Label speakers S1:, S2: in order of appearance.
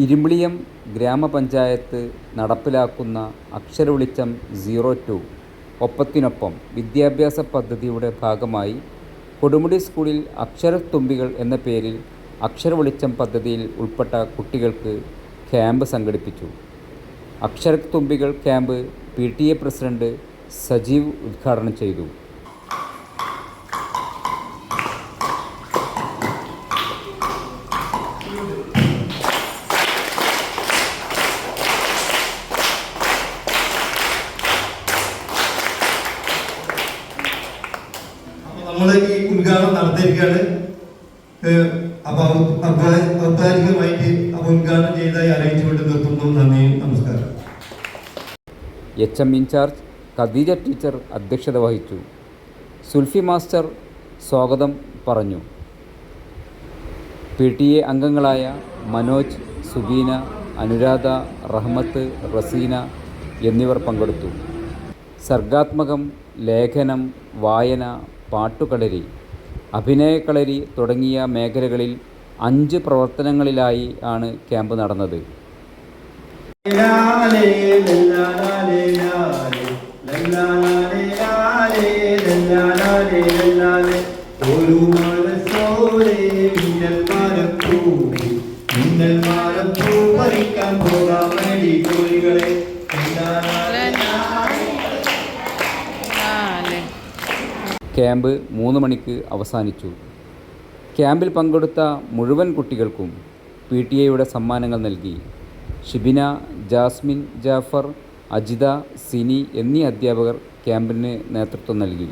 S1: ഇരുമ്പിളിയം ഗ്രാമപഞ്ചായത്ത് നടപ്പിലാക്കുന്ന അക്ഷരവെളിച്ചം 02 ഒപ്പത്തിനൊപ്പം വിദ്യാഭ്യാസ പദ്ധതിയുടെ ഭാഗമായി കൊടുമുടി സ്കൂളിൽ അക്ഷരത്തുമ്പികൾ എന്ന പേരിൽ അക്ഷരവെളിച്ചം പദ്ധതിയിൽ ഉൾപ്പെട്ട കുട്ടികൾക്ക് ക്യാമ്പ് സംഘടിപ്പിച്ചു. അക്ഷരത്തുമ്പികൾ ക്യാമ്പ് PTA പ്രസിഡന്റ് സജീവ് ഉദ്ഘാടനം ചെയ്തു.
S2: നമ്മൾ ഈ ഉദ്ഘാടനം നടത്തിയിരിക്കുകയാണ്. ഔപചാരികമായിട്ട് ഉദ്ഘാടനം ചെയ്തതായി അറിയിച്ചുകൊണ്ട് നിർത്തുന്നു. നന്ദി, നമസ്കാരം.
S1: HM ഇൻചാർജ് ഖദീജ ടീച്ചർ അധ്യക്ഷത വഹിച്ചു. സുൽഫി മാസ്റ്റർ സ്വാഗതം പറഞ്ഞു. PTA അംഗങ്ങളായ മനോജ്, സുബീന, അനുരാധ, റഹ്മത്ത്, റസീന എന്നിവർ പങ്കെടുത്തു. സർഗാത്മകം, ലേഖനം, വായന, പാട്ടുകളരി, അഭിനയക്കളരി തുടങ്ങിയ മേഖലകളിൽ 5 പ്രവർത്തനങ്ങളിലായി ആണ് ക്യാമ്പ് നടന്നത്. ക്യാമ്പ് 3 മണിക്ക് അവസാനിച്ചു. ക്യാമ്പിൽ പങ്കെടുത്ത മുഴുവൻ കുട്ടികൾക്കും PTA സമ്മാനങ്ങൾ നൽകി. ഷിബിന, ജാസ്മിൻ, ജാഫർ, അജിത, സിനി എന്നീ അധ്യാപകർ ക്യാമ്പിന് നേതൃത്വം നൽകി.